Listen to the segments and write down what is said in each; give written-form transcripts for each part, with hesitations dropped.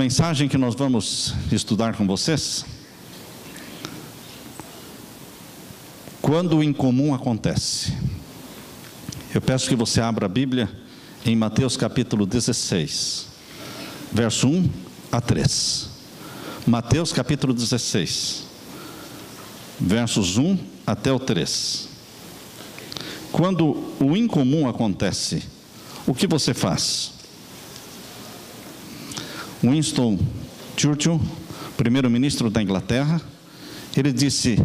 mensagem que nós vamos estudar com vocês, quando o incomum acontece. Eu peço que você abra a Bíblia em Mateus capítulo 16, verso 1 a 3. Mateus capítulo 16, versos 1 até o 3. Quando o incomum acontece, o que você faz? Winston Churchill, primeiro-ministro da Inglaterra, ele disse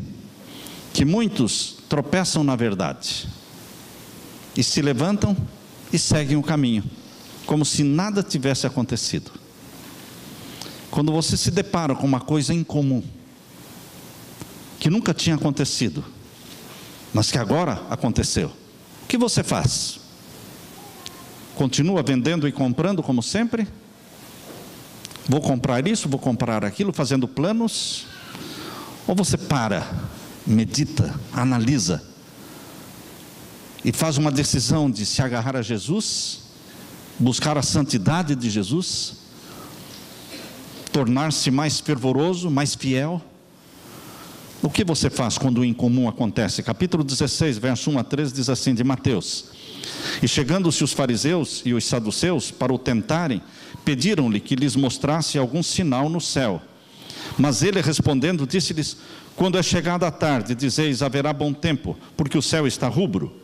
que muitos tropeçam na verdade e se levantam e seguem o caminho, como se nada tivesse acontecido. Quando você se depara com uma coisa incomum, que nunca tinha acontecido, mas que agora aconteceu, o que você faz? Continua vendendo e comprando como sempre? Vou comprar isso, vou comprar aquilo, fazendo planos? Ou você para, medita, analisa e faz uma decisão de se agarrar a Jesus, buscar a santidade de Jesus, tornar-se mais fervoroso, mais fiel? O que você faz quando o incomum acontece? Capítulo 16, verso 1 a 3 diz assim, de Mateus: E chegando-se os fariseus e os saduceus para o tentarem, pediram-lhe que lhes mostrasse algum sinal no céu. Mas ele respondendo disse-lhes: Quando é chegada a tarde, dizeis, haverá bom tempo, porque o céu está rubro.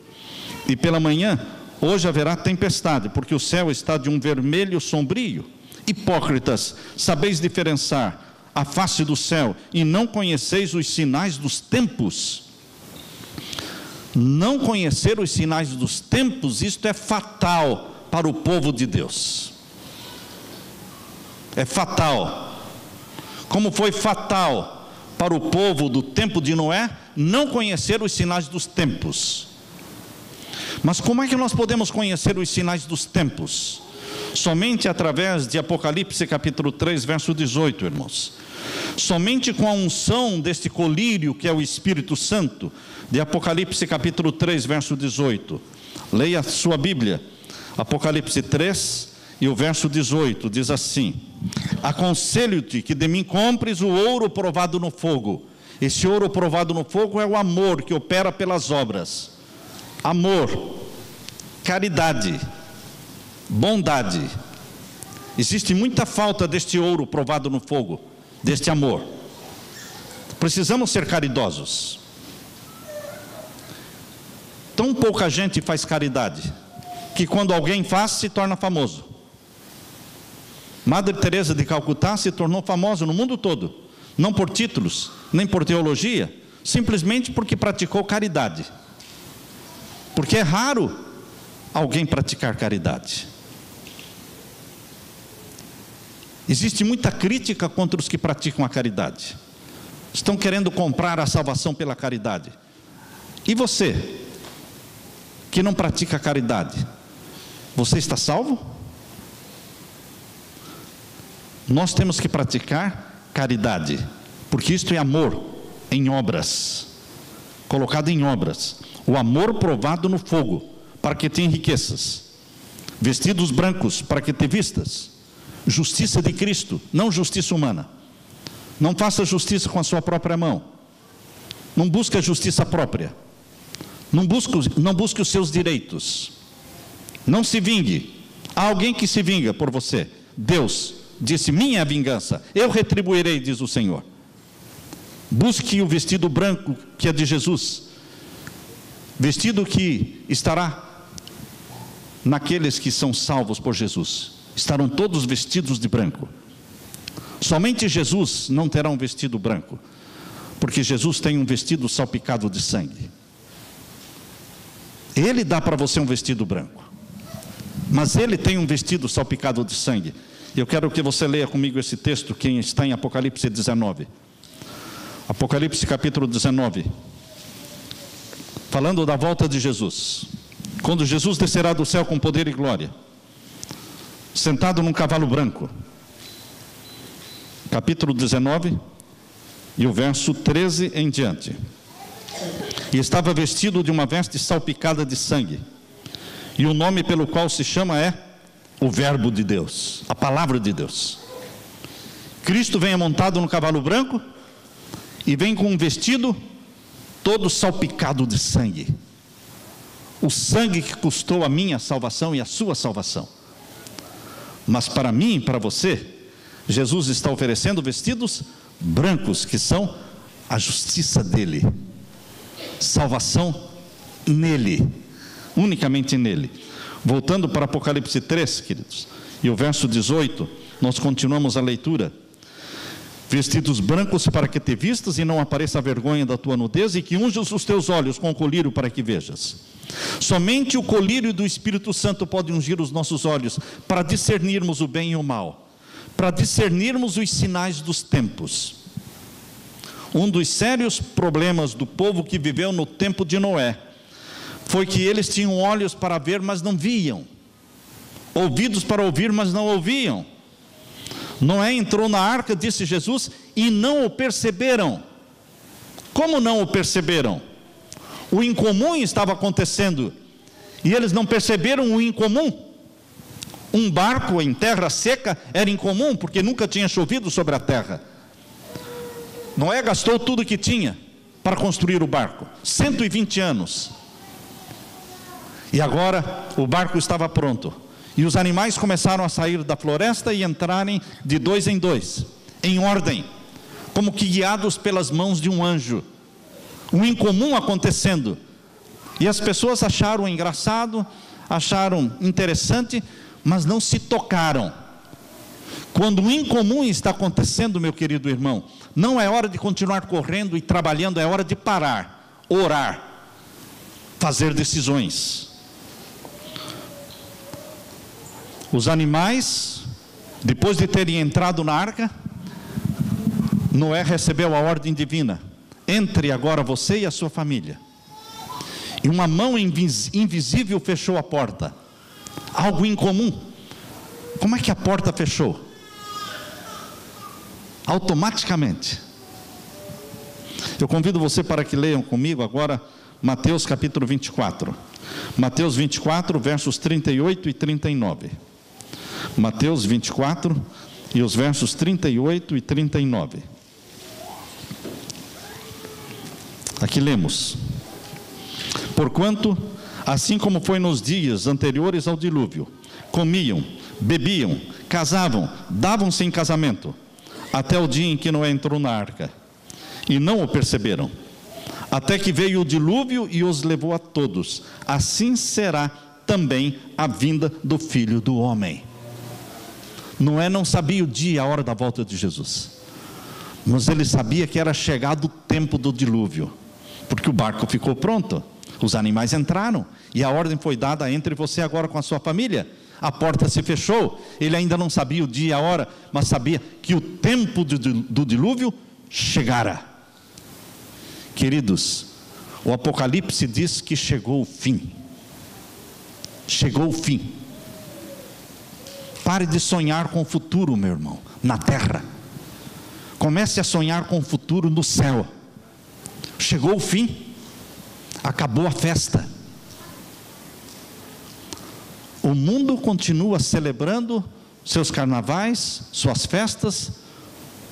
E pela manhã, hoje haverá tempestade, porque o céu está de um vermelho sombrio. Hipócritas, sabeis diferenciar a face do céu e não conheceis os sinais dos tempos? Não conhecer os sinais dos tempos, isto é fatal para o povo de Deus. É fatal. Como foi fatal para o povo do tempo de Noé não conhecer os sinais dos tempos. Mas como é que nós podemos conhecer os sinais dos tempos? Somente através de Apocalipse capítulo 3, verso 18, irmãos. Somente com a unção deste colírio que é o Espírito Santo, de Apocalipse capítulo 3, verso 18. Leia a sua Bíblia, Apocalipse 3 e o verso 18, diz assim: Aconselho-te que de mim compres o ouro provado no fogo. Esse ouro provado no fogo é o amor que opera pelas obras. Amor, caridade, bondade. Existe muita falta deste ouro provado no fogo, deste amor. Precisamos ser caridosos. Tão pouca gente faz caridade, que quando alguém faz, se torna famoso. Madre Teresa de Calcutá se tornou famosa no mundo todo, não por títulos, nem por teologia, simplesmente porque praticou caridade. Porque é raro alguém praticar caridade. Existe muita crítica contra os que praticam a caridade. Estão querendo comprar a salvação pela caridade. E você, que não pratica a caridade, você está salvo? Nós temos que praticar caridade, porque isto é amor em obras, colocado em obras. O amor provado no fogo, para que te enriqueças. Vestidos brancos, para que te vistas. Justiça de Cristo, não justiça humana. Não faça justiça com a sua própria mão. Não busque a justiça própria. Não busque os seus direitos. Não se vingue. Há alguém que se vinga por você. Deus disse: minha é a vingança, eu retribuirei, diz o Senhor. Busque o vestido branco que é de Jesus. Vestido que estará naqueles que são salvos por Jesus. Estarão todos vestidos de branco. Somente Jesus não terá um vestido branco, porque Jesus tem um vestido salpicado de sangue. Ele dá para você um vestido branco, mas ele tem um vestido salpicado de sangue. Eu quero que você leia comigo esse texto que está em Apocalipse 19. Apocalipse capítulo 19. Falando da volta de Jesus. Quando Jesus descerá do céu com poder e glória, sentado num cavalo branco. Capítulo 19 e o verso 13 em diante. E estava vestido de uma veste salpicada de sangue. E o nome pelo qual se chama é o Verbo de Deus, a palavra de Deus. Cristo vem montado no cavalo branco e vem com um vestido todo salpicado de sangue. O sangue que custou a minha salvação e a sua salvação. Mas para mim e para você, Jesus está oferecendo vestidos brancos, que são a justiça dele. Salvação nele, unicamente nele. Voltando para Apocalipse 3, queridos, e o verso 18, nós continuamos a leitura. Vestidos brancos para que te vistas e não apareça a vergonha da tua nudez, e que unjas os teus olhos com o colírio para que vejas. Somente o colírio do Espírito Santo pode ungir os nossos olhos para discernirmos o bem e o mal, para discernirmos os sinais dos tempos. Um dos sérios problemas do povo que viveu no tempo de Noé foi que eles tinham olhos para ver, mas não viam, ouvidos para ouvir, mas não ouviam. Noé entrou na arca, disse Jesus, e não o perceberam. Como não o perceberam? O incomum estava acontecendo e eles não perceberam o incomum. Um barco em terra seca era incomum, porque nunca tinha chovido sobre a terra. Noé gastou tudo o que tinha para construir o barco, 120 anos. E agora o barco estava pronto. E os animais começaram a sair da floresta e entrarem de dois em dois, em ordem, como que guiados pelas mãos de um anjo. Um incomum acontecendo. E as pessoas acharam engraçado, acharam interessante, mas não se tocaram. Quando o incomum está acontecendo, meu querido irmão, não é hora de continuar correndo e trabalhando, é hora de parar, orar, fazer decisões. Os animais, depois de terem entrado na arca, Noé recebeu a ordem divina: entre agora você e a sua família. E uma mão invisível fechou a porta. Algo incomum. Como é que a porta fechou? Automaticamente. Eu convido você para que leiam comigo agora Mateus capítulo 24. Mateus 24, versos 38 e 39. Mateus 24 e os versos 38 e 39. Aqui lemos: porquanto, assim como foi nos dias anteriores ao dilúvio, comiam, bebiam, casavam, davam-se em casamento, até o dia em que Noé entrou na arca, e não o perceberam, até que veio o dilúvio e os levou a todos. Assim será também a vinda do Filho do Homem. Noé não sabia o dia e a hora da volta de Jesus, mas ele sabia que era chegado o tempo do dilúvio, porque o barco ficou pronto, os animais entraram, e a ordem foi dada: entre você agora com a sua família. A porta se fechou. Ele ainda não sabia o dia e a hora, mas sabia que o tempo do dilúvio chegara. Queridos, o Apocalipse diz que chegou o fim. Chegou o fim. Pare de sonhar com o futuro, meu irmão, na terra. Comece a sonhar com o futuro no céu. Chegou o fim. Acabou a festa. O mundo continua celebrando seus carnavais, suas festas,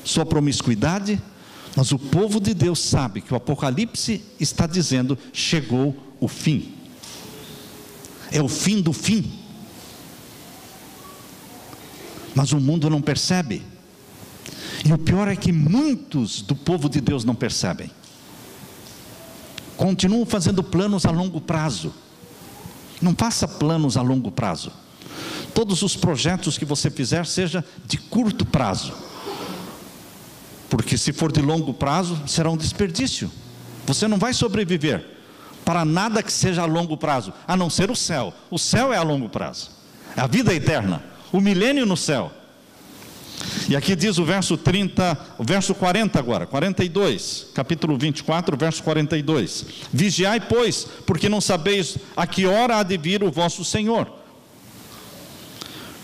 sua promiscuidade, mas o povo de Deus sabe que o Apocalipse está dizendo: chegou o fim. É o fim do fim. Mas o mundo não percebe. E o pior é que muitos do povo de Deus não percebem. Continuam fazendo planos a longo prazo. Não faça planos a longo prazo. Todos os projetos que você fizer, seja de curto prazo. Porque se for de longo prazo, será um desperdício. Você não vai sobreviver para nada que seja a longo prazo, a não ser o céu. O céu é a longo prazo. É a vida eterna. O milênio no céu. E aqui diz o verso 30, o verso 40 agora, 42, capítulo 24, verso 42. Vigiai, pois, porque não sabeis a que hora há de vir o vosso Senhor.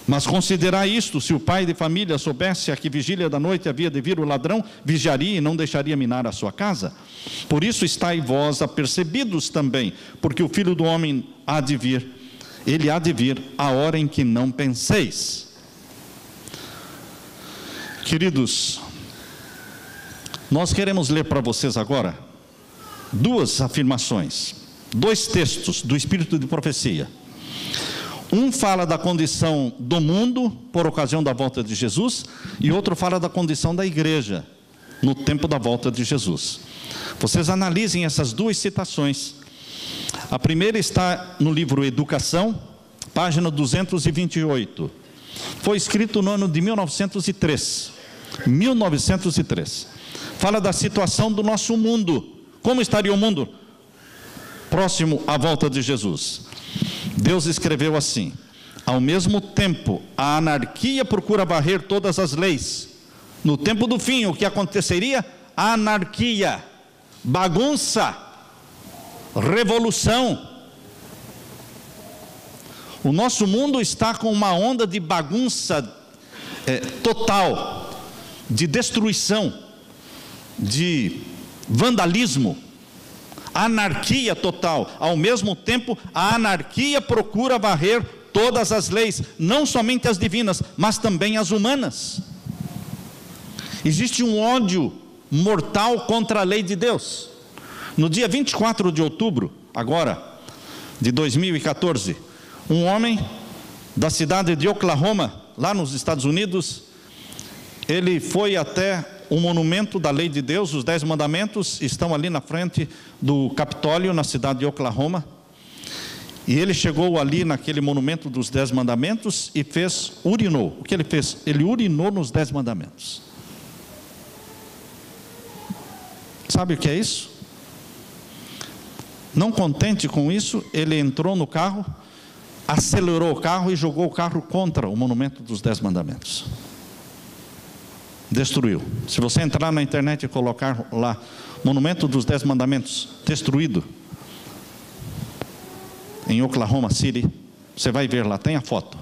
Mas considerai isto: se o pai de família soubesse a que vigília da noite havia de vir o ladrão, vigiaria e não deixaria minar a sua casa. Por isso estai vós apercebidos também, porque o Filho do Homem há de vir, ele há de vir a hora em que não penseis. Queridos, nós queremos ler para vocês agora duas afirmações, dois textos do Espírito de Profecia. Um fala da condição do mundo por ocasião da volta de Jesus, e outro fala da condição da igreja no tempo da volta de Jesus. Vocês analisem essas duas citações. A primeira está no livro Educação, página 228. Foi escrito no ano de 1903. 1903. Fala da situação do nosso mundo. Como estaria o mundo próximo à volta de Jesus? Deus escreveu assim: ao mesmo tempo, a anarquia procura varrer todas as leis. No tempo do fim, o que aconteceria? Anarquia, bagunça, revolução. O nosso mundo está com uma onda de bagunça total, de destruição, de vandalismo, anarquia total. Ao mesmo tempo, a anarquia procura varrer todas as leis, não somente as divinas, mas também as humanas. Existe um ódio mortal contra a lei de Deus. No dia 24 de outubro, agora, de 2014, um homem da cidade de Oklahoma, lá nos Estados Unidos, ele foi até o monumento da lei de Deus, os 10 mandamentos estão ali na frente do Capitólio, na cidade de Oklahoma. E ele chegou ali naquele monumento dos 10 mandamentos e urinou. O que ele fez? Ele urinou nos 10 mandamentos. Sabe o que é isso? Não contente com isso, ele entrou no carro, acelerou o carro e jogou o carro contra o monumento dos 10 mandamentos. Destruiu. Se você entrar na internet e colocar lá monumento dos 10 mandamentos destruído em Oklahoma City, você vai ver lá, tem a foto.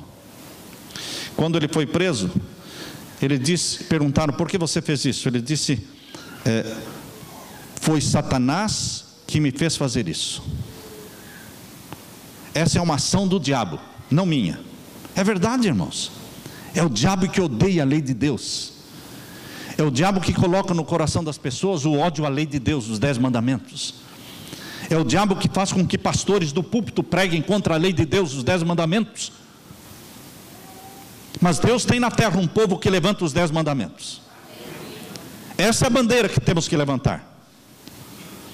Quando ele foi preso, ele disse, perguntaram: por que você fez isso? Ele disse: foi Satanás que me fez fazer isso. Essa é uma ação do diabo, não minha. É verdade, irmãos. É o diabo que odeia a lei de Deus. É o diabo que coloca no coração das pessoas o ódio à lei de Deus, os 10 mandamentos. É o diabo que faz com que pastores do púlpito preguem contra a lei de Deus, os 10 mandamentos. Mas Deus tem na terra um povo que levanta os 10 mandamentos. Essa é a bandeira que temos que levantar.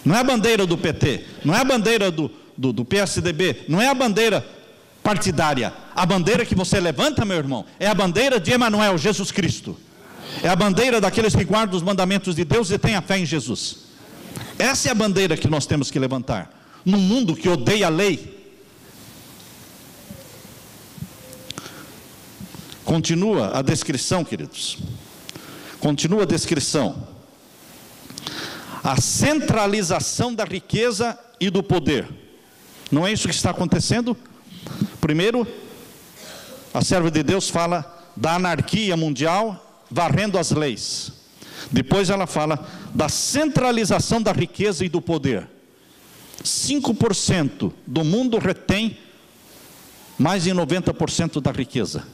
Não é a bandeira do PT, não é a bandeira do PSDB, não é a bandeira partidária. A bandeira que você levanta, meu irmão, é a bandeira de Emanuel, Jesus Cristo. É a bandeira daqueles que guardam os mandamentos de Deus e têm a fé em Jesus. Essa é a bandeira que nós temos que levantar num mundo que odeia a lei. Continua a descrição, queridos. Continua a descrição. A centralização da riqueza e do poder. Não é isso que está acontecendo? Primeiro, a serva de Deus fala da anarquia mundial, varrendo as leis. Depois ela fala da centralização da riqueza e do poder. 5% do mundo retém mais de 90% da riqueza.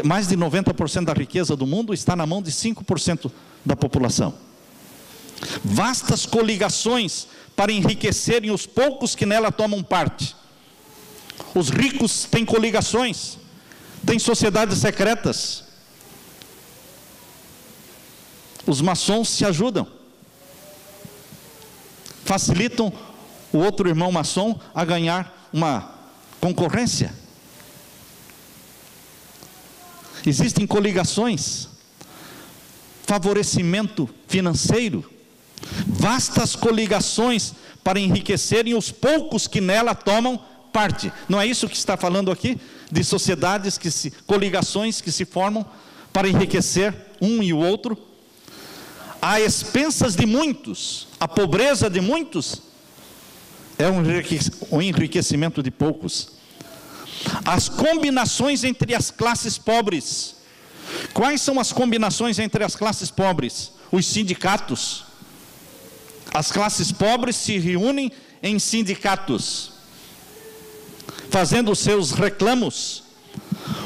Mais de 90% da riqueza do mundo está na mão de 5% da população. Vastas coligações para enriquecerem os poucos que nela tomam parte. Os ricos têm coligações, têm sociedades secretas. Os maçons se ajudam, facilitam o outro irmão maçom a ganhar uma concorrência. Existem coligações, favorecimento financeiro, vastas coligações para enriquecerem os poucos que nela tomam parte. Não é isso que está falando aqui? De sociedades, coligações que se formam para enriquecer um e o outro, a expensas de muitos. A pobreza de muitos é um enriquecimento de poucos. As combinações entre as classes pobres. Quais são as combinações entre as classes pobres? Os sindicatos. As classes pobres se reúnem em sindicatos, fazendo os seus reclamos.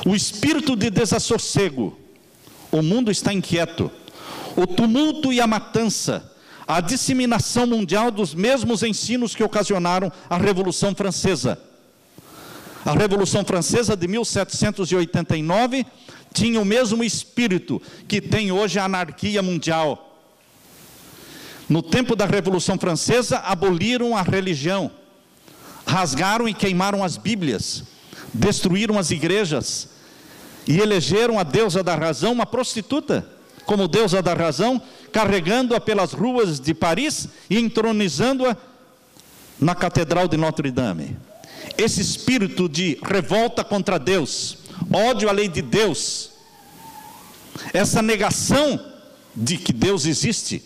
O espírito de desassossego, o mundo está inquieto. O tumulto e a matança, a disseminação mundial dos mesmos ensinos que ocasionaram a Revolução Francesa. A Revolução Francesa de 1789 tinha o mesmo espírito que tem hoje a anarquia mundial. No tempo da Revolução Francesa, aboliram a religião, rasgaram e queimaram as Bíblias, destruíram as igrejas e elegeram a deusa da razão, uma prostituta, como deusa da razão, carregando-a pelas ruas de Paris e entronizando-a na Catedral de Notre Dame. Esse espírito de revolta contra Deus, ódio à lei de Deus, essa negação de que Deus existe,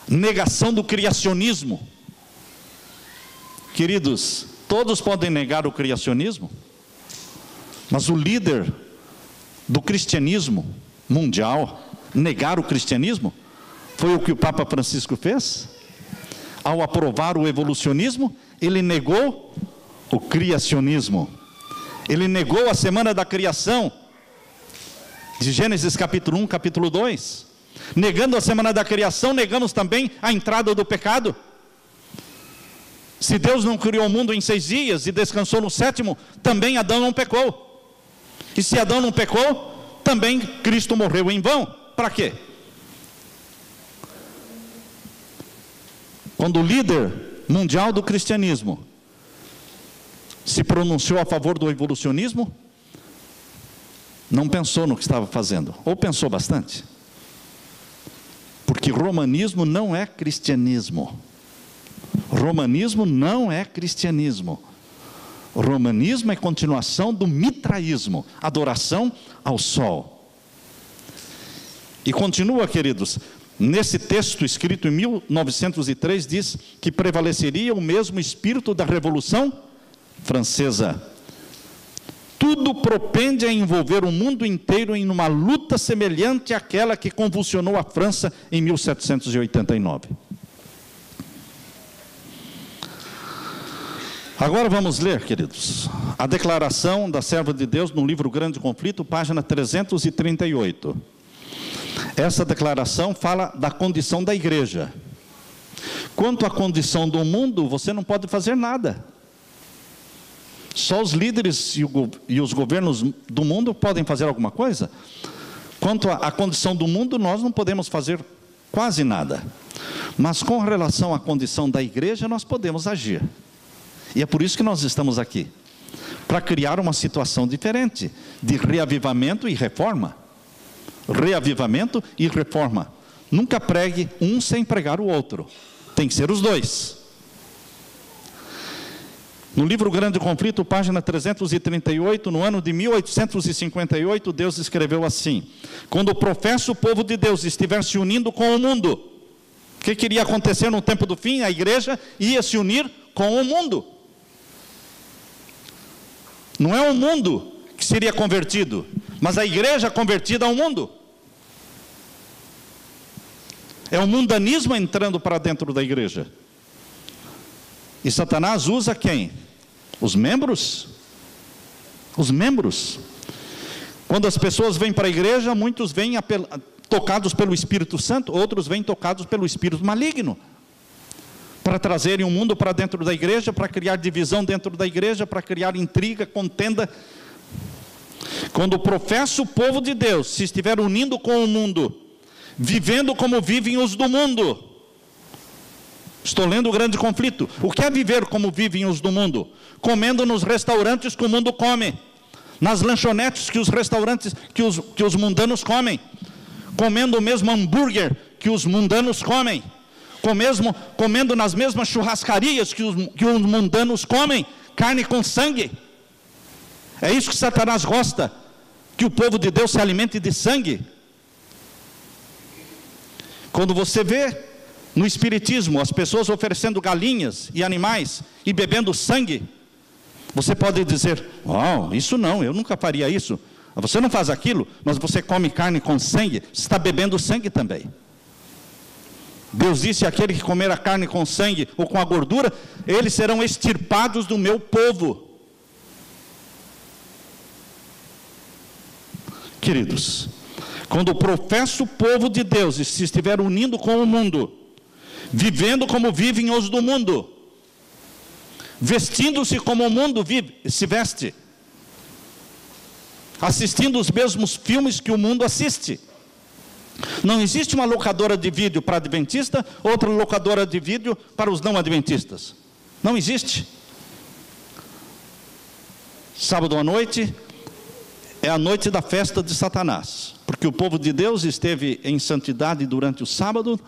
negação do criacionismo. Queridos, todos podem negar o criacionismo, mas o líder do cristianismo mundial negar o cristianismo foi o que o Papa Francisco fez. Ao aprovar o evolucionismo, ele negou o criacionismo. Ele negou a semana da criação de Gênesis capítulo 1, capítulo 2. Negando a semana da criação, negamos também a entrada do pecado. Se Deus não criou o mundo em 6 dias e descansou no 7º, também Adão não pecou. E se Adão não pecou, também Cristo morreu em vão. Para quê? Quando o líder mundial do cristianismo se pronunciou a favor do evolucionismo, não pensou no que estava fazendo, ou pensou bastante. Porque romanismo não é cristianismo. Romanismo não é cristianismo. Romanismo é continuação do mitraísmo, adoração ao sol. E continua, queridos, nesse texto escrito em 1903, diz que prevaleceria o mesmo espírito da Revolução Francesa. Tudo propende a envolver o mundo inteiro em uma luta semelhante àquela que convulsionou a França em 1789. Agora vamos ler, queridos, a declaração da serva de Deus no livro Grande Conflito, página 338. Essa declaração fala da condição da igreja. Quanto à condição do mundo, você não pode fazer nada. Só os líderes e os governos do mundo podem fazer alguma coisa. Quanto à condição do mundo, nós não podemos fazer quase nada. Mas com relação à condição da igreja, nós podemos agir. E é por isso que nós estamos aqui, para criar uma situação diferente, de reavivamento e reforma. Reavivamento e reforma. Nunca pregue um sem pregar o outro. Tem que ser os dois. No livro Grande Conflito, página 338, no ano de 1858, Deus escreveu assim: quando o professo povo de Deus estiver se unindo com o mundo, o que iria acontecer no tempo do fim? A igreja ia se unir com o mundo. Não é o mundo que seria convertido, mas a igreja convertida ao mundo. É o mundanismo entrando para dentro da igreja. E Satanás usa quem? Os membros. Os membros. Quando as pessoas vêm para a igreja, muitos vêm tocados pelo Espírito Santo, outros vêm tocados pelo Espírito maligno, para trazerem o mundo para dentro da igreja, para criar divisão dentro da igreja, para criar intriga, contenda. Quando professa o povo de Deus se estiver unindo com o mundo, vivendo como vivem os do mundo. Estou lendo o Grande Conflito. O que é viver como vivem os do mundo? Comendo nos restaurantes que o mundo come, nas lanchonetes que os restaurantes, que os mundanos comem, comendo o mesmo hambúrguer que os mundanos comem, comendo nas mesmas churrascarias que os mundanos comem, carne com sangue. É isso que Satanás gosta, que o povo de Deus se alimente de sangue. Quando você vê no espiritismo as pessoas oferecendo galinhas e animais e bebendo sangue, você pode dizer: "Oh, isso não, eu nunca faria isso." Você não faz aquilo, mas você come carne com sangue, você está bebendo sangue também. Deus disse: aquele que comer a carne com sangue ou com a gordura, eles serão extirpados do meu povo. Queridos, quando o professo povo de Deus se estiver unindo com o mundo, vivendo como vivem os do mundo, vestindo-se como o mundo se veste, assistindo os mesmos filmes que o mundo assiste. Não existe uma locadora de vídeo para adventista, outra locadora de vídeo para os não adventistas. Não existe. Sábado à noite é a noite da festa de Satanás, porque o povo de Deus esteve em santidade durante o sábado.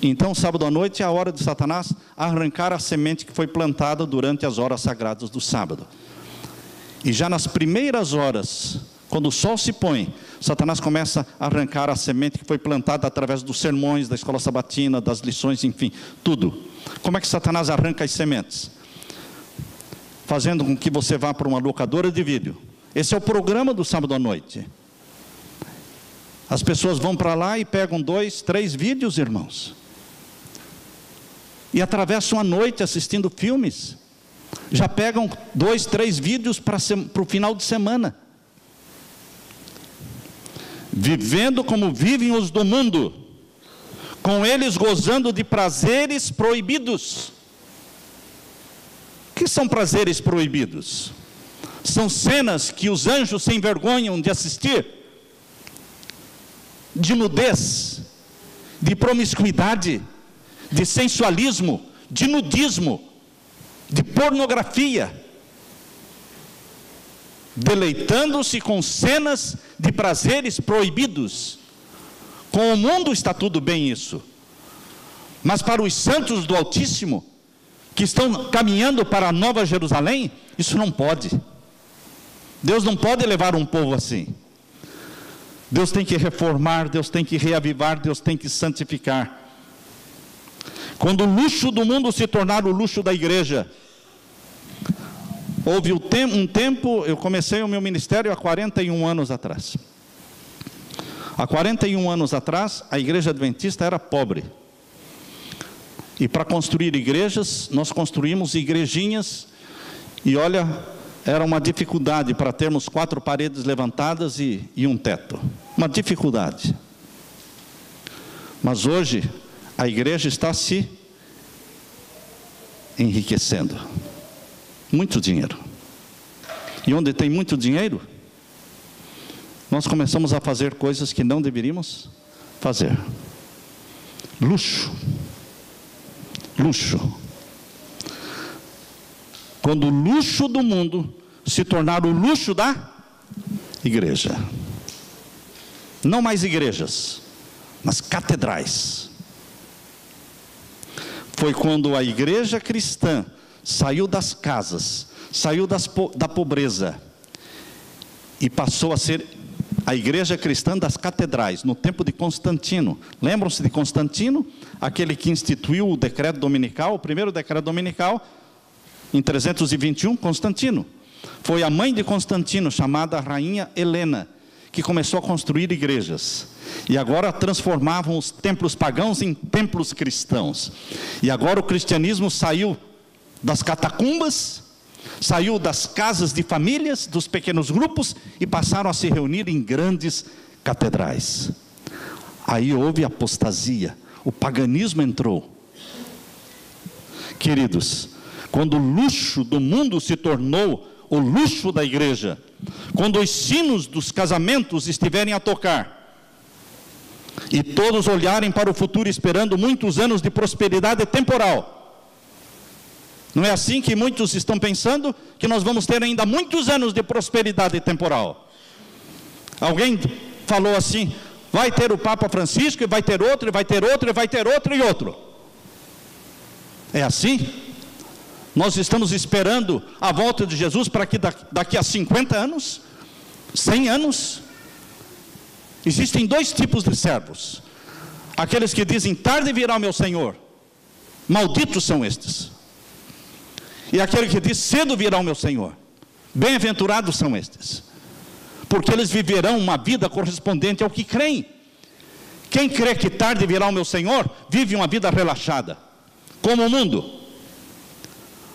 Então, sábado à noite é a hora de Satanás arrancar a semente que foi plantada durante as horas sagradas do sábado. E já nas primeiras horas, quando o sol se põe, Satanás começa a arrancar a semente que foi plantada através dos sermões, da escola sabatina, das lições, enfim, tudo. Como é que Satanás arranca as sementes? Fazendo com que você vá para uma locadora de vídeo. Esse é o programa do sábado à noite. As pessoas vão para lá e pegam 2, 3 vídeos, irmãos. E atravessam a noite assistindo filmes. Já pegam 2, 3 vídeos para o final de semana. Vivendo como vivem os do mundo, com eles gozando de prazeres proibidos. O que são prazeres proibidos? São cenas que os anjos se envergonham de assistir, de nudez, de promiscuidade, de sensualismo, de nudismo, de pornografia, deleitando-se com cenas de prazeres proibidos. Com o mundo está tudo bem isso, mas para os santos do Altíssimo, que estão caminhando para a Nova Jerusalém, isso não pode. Deus não pode levar um povo assim. Deus tem que reformar, Deus tem que reavivar, Deus tem que santificar. Quando o luxo do mundo se tornar o luxo da igreja, houve um tempo, eu comecei o meu ministério há 41 anos atrás. Há 41 anos atrás, a igreja adventista era pobre. E para construir igrejas, nós construímos igrejinhas, e olha, era uma dificuldade para termos 4 paredes levantadas e um teto. Uma dificuldade. Mas hoje, a igreja está se enriquecendo. Muito dinheiro. E onde tem muito dinheiro, nós começamos a fazer coisas que não deveríamos fazer. Luxo. Luxo. Quando o luxo do mundo se tornar o luxo da igreja. Não mais igrejas, mas catedrais. Foi quando a igreja cristã saiu das casas, saiu da pobreza e passou a ser a igreja cristã das catedrais, no tempo de Constantino. Lembram-se de Constantino? Aquele que instituiu o decreto dominical, o primeiro decreto dominical, em 321, Constantino. Foi a mãe de Constantino, chamada Rainha Helena, que começou a construir igrejas. E agora transformavam os templos pagãos em templos cristãos. E agora o cristianismo saiu das catacumbas, saiu das casas de famílias, dos pequenos grupos, e passaram a se reunir em grandes catedrais. Aí houve apostasia, o paganismo entrou. Queridos, quando o luxo do mundo se tornou o luxo da igreja, quando os sinos dos casamentos estiverem a tocar, e todos olharem para o futuro esperando muitos anos de prosperidade temporal, não é assim que muitos estão pensando? Que nós vamos ter ainda muitos anos de prosperidade temporal. Alguém falou assim: vai ter o Papa Francisco, e vai ter outro, e vai ter outro, e vai ter outro, e outro. É assim? Nós estamos esperando a volta de Jesus para que daqui a 50 anos, 100 anos. Existem 2 tipos de servos: aqueles que dizem, tarde virá o meu Senhor, malditos são estes. E aquele que diz, cedo virá o meu Senhor, bem-aventurados são estes, porque eles viverão uma vida correspondente ao que creem. Quem crê que tarde virá o meu Senhor, vive uma vida relaxada, como o mundo.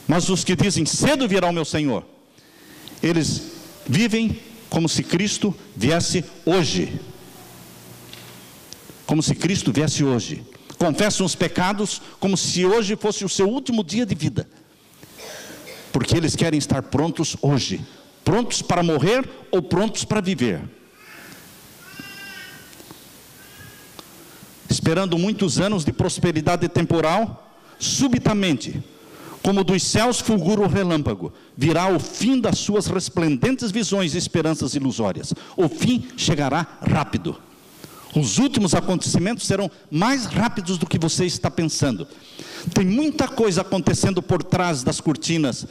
Mas os que dizem, cedo virá o meu Senhor, eles vivem como se Cristo viesse hoje. Como se Cristo viesse hoje. Confessam os pecados como se hoje fosse o seu último dia de vida. Porque eles querem estar prontos hoje. Prontos para morrer ou prontos para viver. Esperando muitos anos de prosperidade temporal, subitamente, como dos céus fulgura o relâmpago, virá o fim das suas resplendentes visões e esperanças ilusórias. O fim chegará rápido. Os últimos acontecimentos serão mais rápidos do que você está pensando. Tem muita coisa acontecendo por trás das cortinas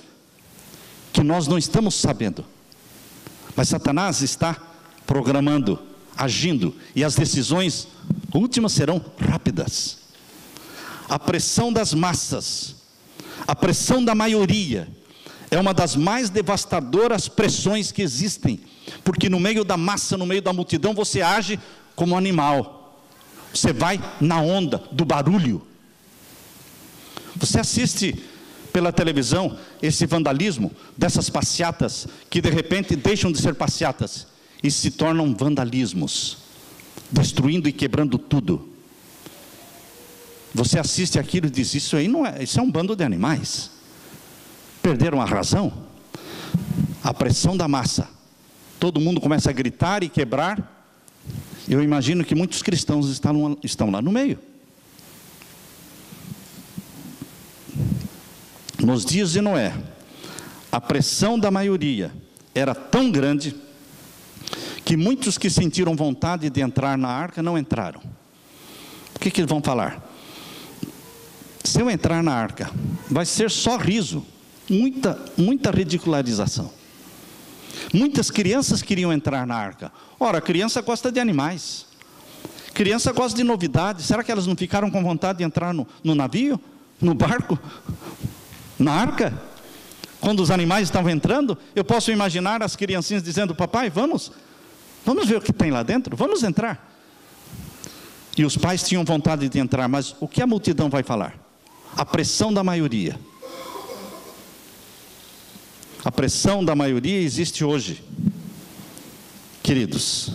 que nós não estamos sabendo. Mas Satanás está programando, agindo, e as decisões últimas serão rápidas. A pressão das massas, a pressão da maioria, é uma das mais devastadoras pressões que existem. Porque no meio da massa, no meio da multidão, você age como um animal. Você vai na onda do barulho. Você assiste pela televisão esse vandalismo dessas passeatas que de repente deixam de ser passeatas e se tornam vandalismos, destruindo e quebrando tudo. Você assiste aquilo e diz: isso aí não é, isso é um bando de animais. Perderam a razão. A pressão da massa, todo mundo começa a gritar e quebrar. Eu imagino que muitos cristãos estão lá no meio. Nos dias de Noé, a pressão da maioria era tão grande que muitos que sentiram vontade de entrar na arca não entraram. O que eles vão falar? Se eu entrar na arca, vai ser só riso, muita ridicularização. Muitas crianças queriam entrar na arca. Ora, a criança gosta de animais. Criança gosta de novidades. Será que elas não ficaram com vontade de entrar no navio? No barco? Na arca? Quando os animais estavam entrando, eu posso imaginar as criancinhas dizendo: papai, vamos ver o que tem lá dentro, vamos entrar. E os pais tinham vontade de entrar, mas o que a multidão vai falar? A pressão da maioria. A pressão da maioria existe hoje. Queridos,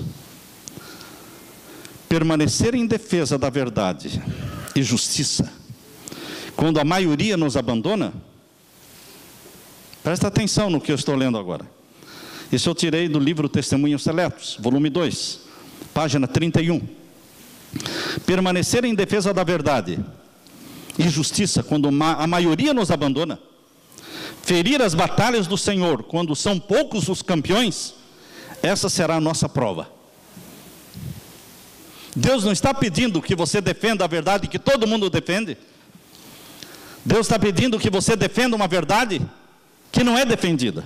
permanecer em defesa da verdade e justiça, quando a maioria nos abandona, presta atenção no que eu estou lendo agora. Isso eu tirei do livro Testemunhos Seletos, volume 2, página 31. Permanecer em defesa da verdade e justiça, quando a maioria nos abandona, ferir as batalhas do Senhor, quando são poucos os campeões, essa será a nossa prova. Deus não está pedindo que você defenda a verdade que todo mundo defende. Deus está pedindo que você defenda uma verdade que não é defendida.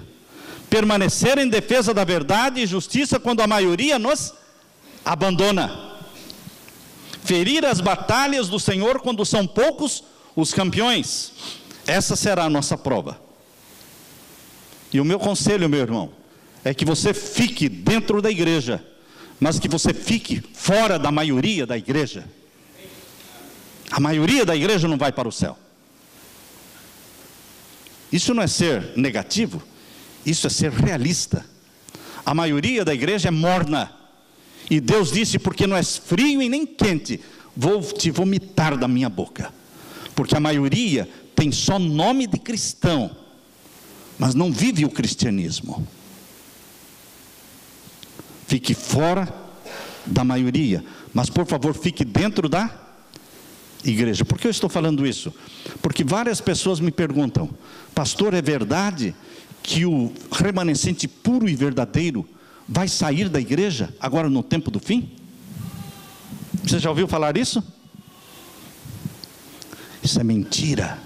Permanecer em defesa da verdade e justiça quando a maioria nos abandona. Ferir as batalhas do Senhor quando são poucos os campeões. Essa será a nossa prova. E o meu conselho, meu irmão, é que você fique dentro da igreja, mas que você fique fora da maioria da igreja. A maioria da igreja não vai para o céu. Isso não é ser negativo, isso é ser realista. A maioria da igreja é morna. E Deus disse: porque não és frio e nem quente, vou te vomitar da minha boca. Porque a maioria tem só nome de cristão, mas não vive o cristianismo. Fique fora da maioria, mas por favor fique dentro da igreja. Por que eu estou falando isso? Porque várias pessoas me perguntam: pastor, é verdade que o remanescente puro e verdadeiro vai sair da igreja agora no tempo do fim? Você já ouviu falar isso? Isso é mentira.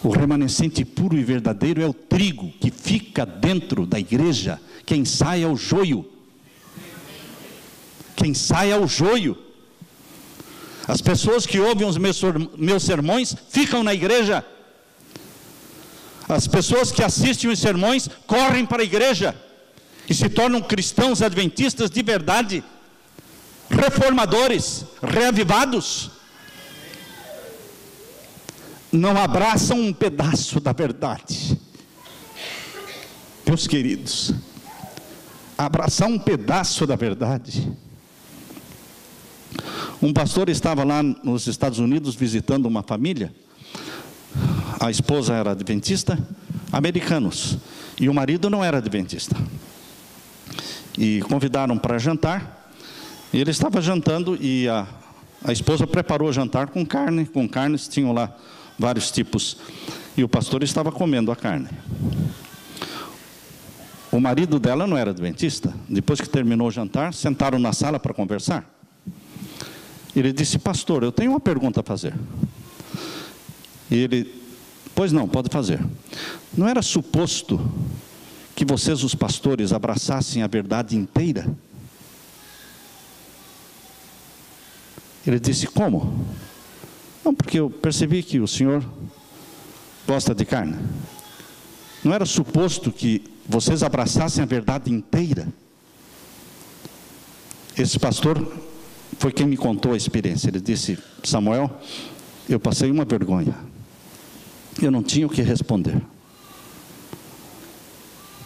O remanescente puro e verdadeiro é o trigo que fica dentro da igreja. Quem sai é o joio. Quem sai é o joio. As pessoas que ouvem os meus sermões ficam na igreja. As pessoas que assistem os sermões correm para a igreja e se tornam cristãos adventistas de verdade, reformadores, reavivados. Não abraçam um pedaço da verdade. Meus queridos, abraçar um pedaço da verdade. Um pastor estava lá nos Estados Unidos visitando uma família. A esposa era adventista, americanos, e o marido não era adventista. E convidaram para jantar. E ele estava jantando e a esposa preparou o jantar com carnes, tinham lá vários tipos. E o pastor estava comendo a carne. O marido dela não era adventista. Depois que terminou o jantar, sentaram na sala para conversar. Ele disse: pastor, eu tenho uma pergunta a fazer. E ele: pois não, pode fazer. Não era suposto que vocês, os pastores, abraçassem a verdade inteira? Ele disse: como? Não, porque eu percebi que o senhor gosta de carne. Não era suposto que vocês abraçassem a verdade inteira? Esse pastor foi quem me contou a experiência. Ele disse: Samuel, eu passei uma vergonha. Eu não tinha o que responder.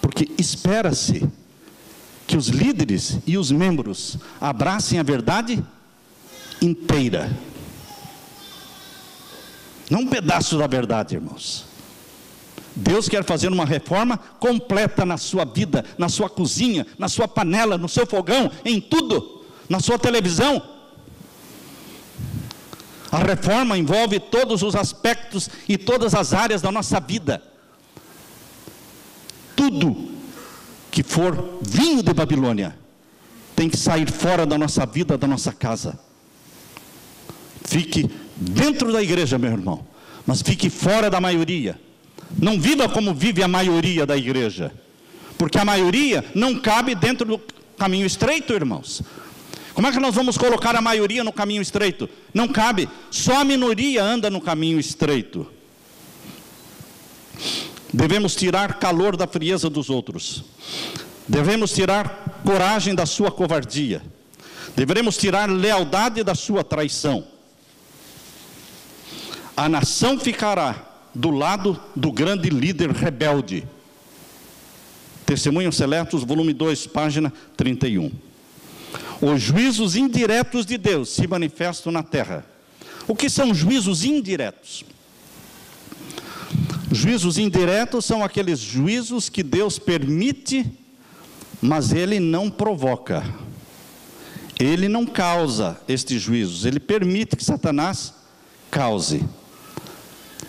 Porque espera-se que os líderes e os membros abracem a verdade inteira. Não um pedaço da verdade, irmãos. Deus quer fazer uma reforma completa na sua vida, na sua cozinha, na sua panela, no seu fogão, em tudo, na sua televisão. A reforma envolve todos os aspectos e todas as áreas da nossa vida. Tudo que for vinho de Babilônia tem que sair fora da nossa vida, da nossa casa. Fique dentro da igreja, meu irmão, mas fique fora da maioria. Não viva como vive a maioria da igreja, porque a maioria não cabe dentro do caminho estreito, irmãos. Como é que nós vamos colocar a maioria no caminho estreito? Não cabe, só a minoria anda no caminho estreito. Devemos tirar calor da frieza dos outros. Devemos tirar coragem da sua covardia. Devemos tirar lealdade da sua traição. A nação ficará do lado do grande líder rebelde. Testemunhos Seletos, volume 2, página 31. Os juízos indiretos de Deus se manifestam na terra. O que são juízos indiretos? Juízos indiretos são aqueles juízos que Deus permite, mas Ele não provoca. Ele não causa estes juízos, Ele permite que Satanás cause.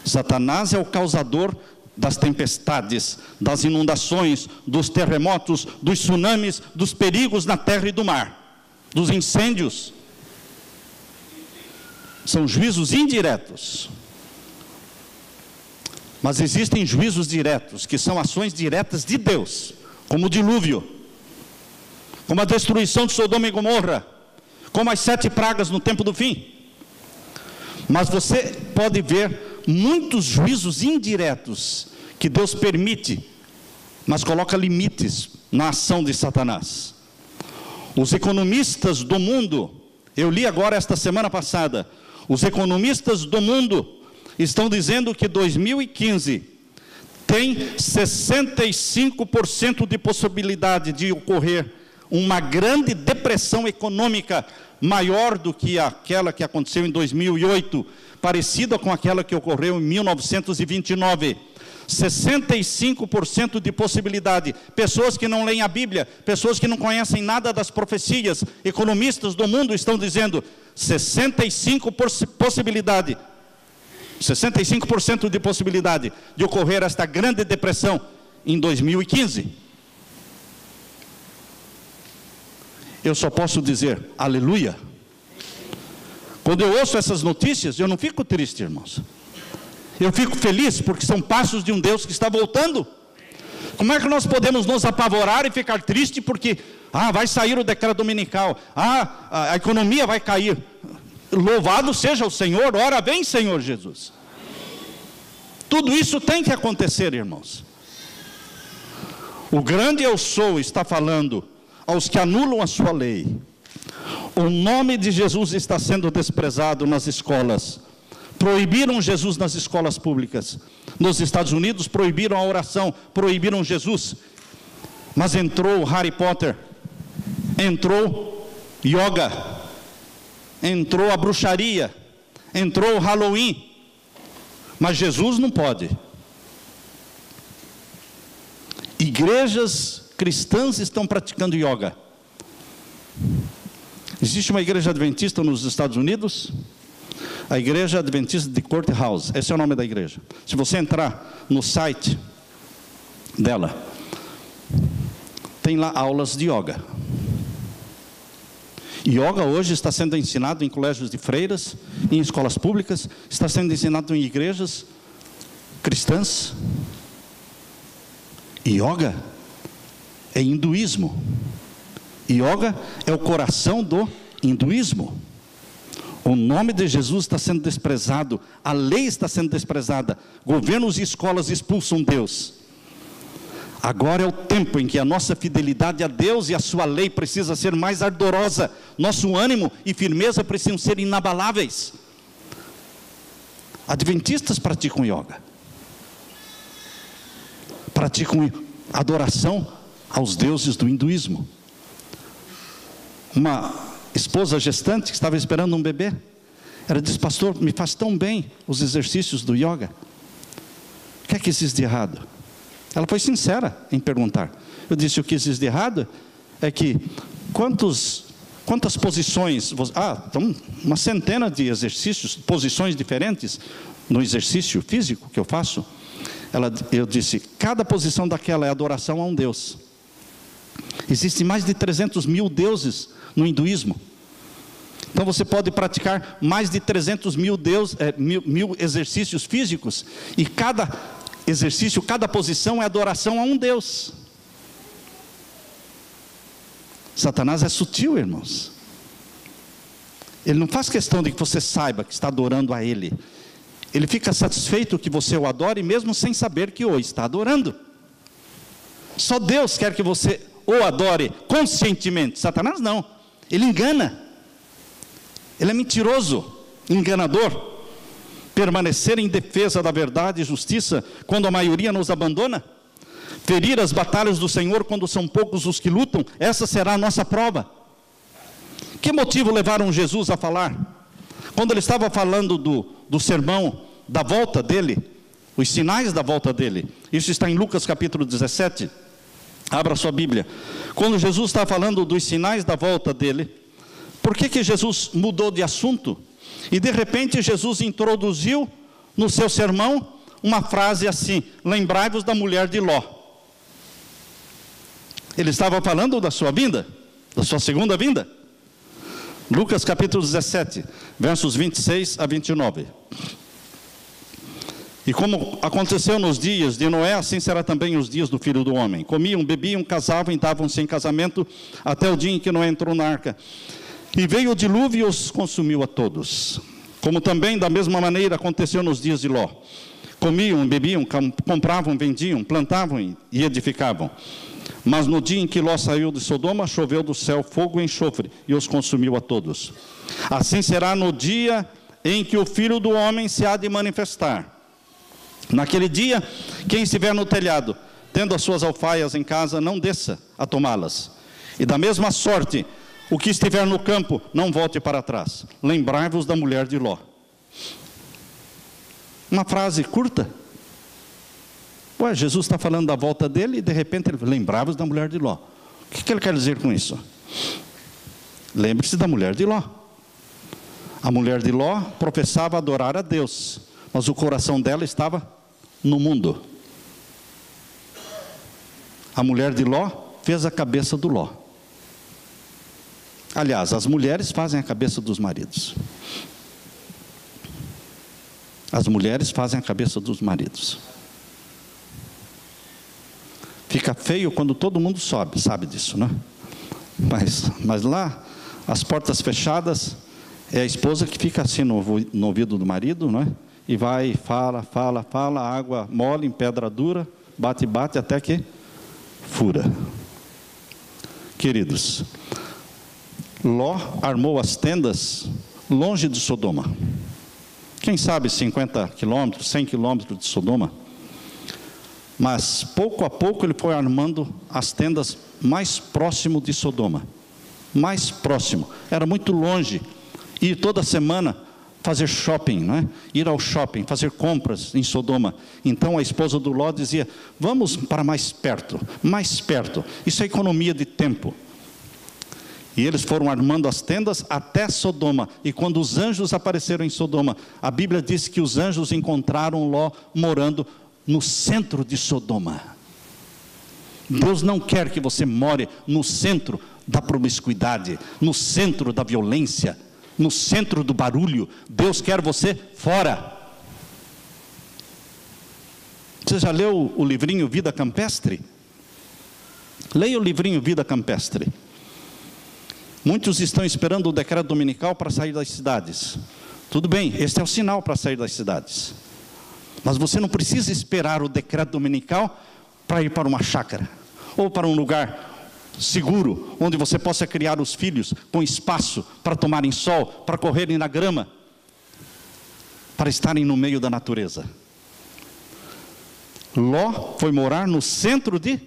Satanás é o causador das tempestades, das inundações, dos terremotos, dos tsunamis, dos perigos na terra e do mar, dos incêndios. São juízos indiretos. Mas existem juízos diretos, que são ações diretas de Deus, como o dilúvio, como a destruição de Sodoma e Gomorra, como as 7 pragas no tempo do fim. Mas você pode ver muitos juízos indiretos que Deus permite, mas coloca limites na ação de Satanás. Os economistas do mundo, eu li agora esta semana passada, os economistas do mundo estão dizendo que 2015 tem 65% de possibilidade de ocorrer uma grande depressão econômica, maior do que aquela que aconteceu em 2008, parecida com aquela que ocorreu em 1929. 65% de possibilidade. Pessoas que não leem a Bíblia, pessoas que não conhecem nada das profecias, economistas do mundo estão dizendo 65% de possibilidade de ocorrer esta grande depressão em 2015. Eu só posso dizer aleluia. Quando eu ouço essas notícias, eu não fico triste, irmãos. Eu fico feliz, porque são passos de um Deus que está voltando. Como é que nós podemos nos apavorar e ficar triste porque vai sair o decreto dominical, a economia vai cair? Louvado seja o Senhor, ora vem Senhor Jesus. Tudo isso tem que acontecer, irmãos. O grande eu sou está falando aos que anulam a sua lei. O nome de Jesus está sendo desprezado nas escolas. Proibiram Jesus nas escolas públicas. Nos Estados Unidos proibiram a oração, proibiram Jesus. Mas entrou Harry Potter, entrou yoga, entrou a bruxaria, entrou o Halloween, mas Jesus não pode. Igrejas cristãs estão praticando yoga. Existe uma igreja adventista nos Estados Unidos, a Igreja Adventista de Courthouse, esse é o nome da igreja. Se você entrar no site dela, tem lá aulas de yoga. Yoga hoje está sendo ensinado em colégios de freiras, em escolas públicas, está sendo ensinado em igrejas cristãs. Yoga é hinduísmo. Yoga é o coração do hinduísmo. O nome de Jesus está sendo desprezado, a lei está sendo desprezada, governos e escolas expulsam Deus. Agora é o tempo em que a nossa fidelidade a Deus e a sua lei precisa ser mais ardorosa, nosso ânimo e firmeza precisam ser inabaláveis. Adventistas praticam yoga, praticam adoração aos deuses do hinduísmo. Uma esposa gestante que estava esperando um bebê, ela disse: pastor, me faz tão bem os exercícios do yoga, o que é que existe de errado? Ela foi sincera em perguntar. Eu disse: o que existe de errado é que quantas posições, então uma centena de exercícios, posições diferentes no exercício físico que eu faço. Eu disse: cada posição daquela é adoração a um Deus. Existem mais de 300 mil deuses no hinduísmo. Então você pode praticar mais de 300 mil exercícios físicos, e cada exercício, cada posição é adoração a um Deus. Satanás é sutil, irmãos. Ele não faz questão de que você saiba que está adorando a ele. Ele fica satisfeito que você o adore, mesmo sem saber que o está adorando. Só Deus quer que você o adore conscientemente. Satanás não, ele engana. Ele é mentiroso, enganador. Permanecer em defesa da verdade e justiça quando a maioria nos abandona, ferir as batalhas do Senhor quando são poucos os que lutam, essa será a nossa prova. Que motivo levaram Jesus a falar? Quando ele estava falando do sermão da volta dele, os sinais da volta dele, isso está em Lucas capítulo 17, abra sua Bíblia. Quando Jesus está falando dos sinais da volta dele, por que Jesus mudou de assunto? E de repente Jesus introduziu no seu sermão uma frase assim: lembrai-vos da mulher de Ló. Ele estava falando da sua vinda, da sua segunda vinda. Lucas capítulo 17, versos 26 a 29. E como aconteceu nos dias de Noé, assim será também os dias do Filho do Homem. Comiam, bebiam, casavam e davam-se em casamento, até o dia em que Noé entrou na arca. E veio o dilúvio e os consumiu a todos. Como também da mesma maneira aconteceu nos dias de Ló. Comiam, bebiam, compravam, vendiam, plantavam e edificavam. Mas no dia em que Ló saiu de Sodoma, choveu do céu fogo e enxofre, e os consumiu a todos. Assim será no dia em que o Filho do Homem se há de manifestar. Naquele dia, quem estiver no telhado, tendo as suas alfaias em casa, não desça a tomá-las. E da mesma sorte, o que estiver no campo, não volte para trás. Lembrai-vos da mulher de Ló. Uma frase curta. Jesus está falando da volta dele e de repente ele lembrava-vos da mulher de Ló. O que ele quer dizer com isso? Lembre-se da mulher de Ló. A mulher de Ló professava adorar a Deus, mas o coração dela estava no mundo. A mulher de Ló fez a cabeça do Ló. Aliás, as mulheres fazem a cabeça dos maridos. As mulheres fazem a cabeça dos maridos. Fica feio quando todo mundo sabe disso, né? Mas lá, as portas fechadas, é a esposa que fica assim no ouvido do marido, não é? E vai, fala, água mole em pedra dura, bate até que fura. Queridos, Ló armou as tendas longe de Sodoma. Quem sabe 50 quilômetros, 100 quilômetros de Sodoma. Mas pouco a pouco ele foi armando as tendas mais próximo de Sodoma. Mais próximo. Era muito longe. Ir toda semana fazer shopping, não é? Ir ao shopping, fazer compras em Sodoma. Então a esposa do Ló dizia: vamos para mais perto, mais perto. Isso é economia de tempo. E eles foram armando as tendas até Sodoma. E quando os anjos apareceram em Sodoma, a Bíblia diz que os anjos encontraram Ló morando no centro de Sodoma. Deus não quer que você more no centro da promiscuidade, no centro da violência, no centro do barulho. Deus quer você fora. Você já leu o livrinho Vida Campestre? Leia o livrinho Vida Campestre. Muitos estão esperando o decreto dominical para sair das cidades. Tudo bem, este é o sinal para sair das cidades. Mas você não precisa esperar o decreto dominical para ir para uma chácara, ou para um lugar seguro, onde você possa criar os filhos com espaço para tomarem sol, para correrem na grama, para estarem no meio da natureza. Ló foi morar no centro de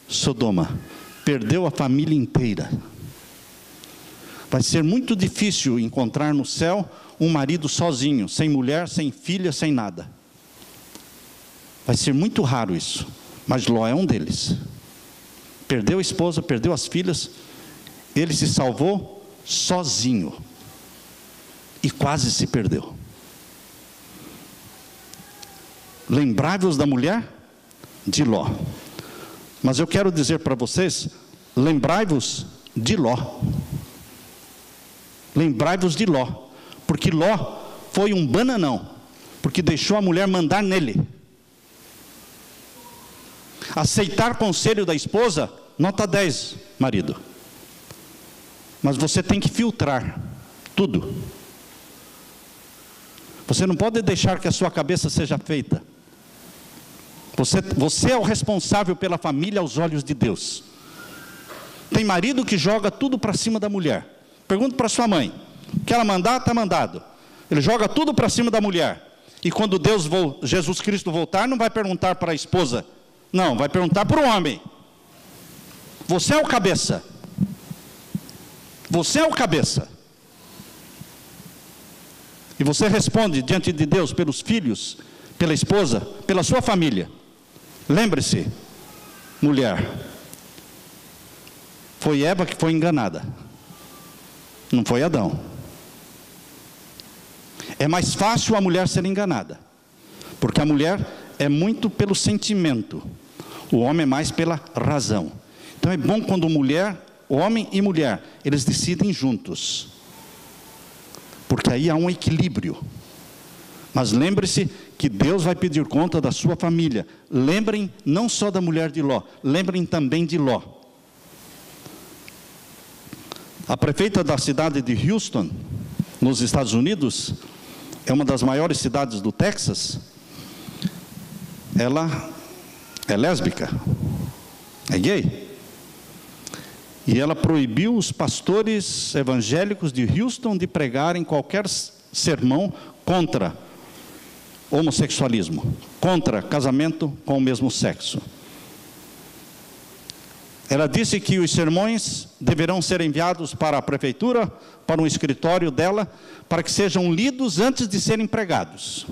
Sodoma, perdeu a família inteira. Vai ser muito difícil encontrar no céu um marido sozinho, sem mulher, sem filha, sem nada. Vai ser muito raro isso, mas Ló é um deles. Perdeu a esposa, perdeu as filhas, ele se salvou sozinho e quase se perdeu. Lembrai-vos da mulher de Ló. Mas eu quero dizer para vocês, lembrai-vos de Ló. Lembrai-vos de Ló, porque Ló foi um bananão, porque deixou a mulher mandar nele. Aceitar conselho da esposa, nota 10, marido. Mas você tem que filtrar tudo. Você não pode deixar que a sua cabeça seja feita. Você é o responsável pela família aos olhos de Deus. Tem marido que joga tudo para cima da mulher. Pergunta para sua mãe, o que ela mandar, está mandado. Ele joga tudo para cima da mulher. E quando Jesus Cristo voltar, não vai perguntar para a esposa. Não, vai perguntar para o homem. Você é o cabeça. Você é o cabeça. E você responde diante de Deus pelos filhos, pela esposa, pela sua família. Lembre-se, mulher, foi Eva que foi enganada. Não foi Adão. É mais fácil a mulher ser enganada, porque a mulher é muito pelo sentimento, o homem é mais pela razão. Então é bom quando homem e mulher, eles decidem juntos, porque aí há um equilíbrio. Mas lembre-se que Deus vai pedir conta da sua família. Lembrem não só da mulher de Ló, lembrem também de Ló. A prefeita da cidade de Houston, nos Estados Unidos, é uma das maiores cidades do Texas. Ela é lésbica, é gay. E ela proibiu os pastores evangélicos de Houston de pregarem qualquer sermão contra homossexualismo, contra casamento com o mesmo sexo. Ela disse que os sermões deverão ser enviados para a prefeitura, para um escritório dela, para que sejam lidos antes de serem pregados.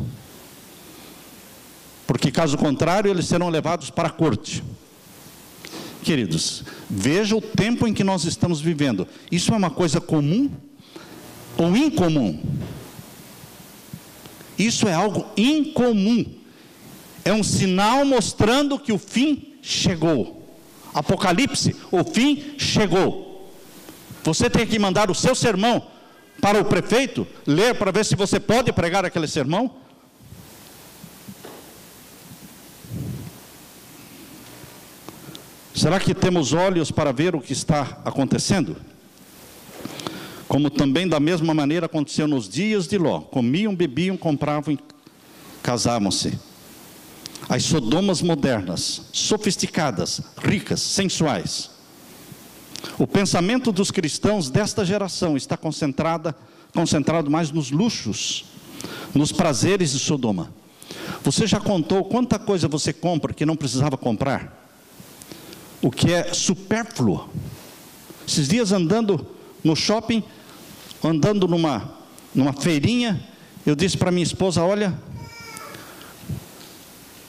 Porque caso contrário, eles serão levados para a corte. Queridos, veja o tempo em que nós estamos vivendo. Isso é uma coisa comum ou incomum? Isso é algo incomum. É um sinal mostrando que o fim chegou. Apocalipse, o fim chegou. Você tem que mandar o seu sermão para o prefeito, ler para ver se você pode pregar aquele sermão. Será que temos olhos para ver o que está acontecendo? Como também da mesma maneira aconteceu nos dias de Ló. Comiam, bebiam, compravam e casavam-se. As Sodomas modernas, sofisticadas, ricas, sensuais. O pensamento dos cristãos desta geração está concentrado mais nos luxos, nos prazeres de Sodoma. Você já contou quanta coisa você compra que não precisava comprar? O que é supérfluo. Esses dias andando no shopping, andando numa feirinha, eu disse para minha esposa, olha,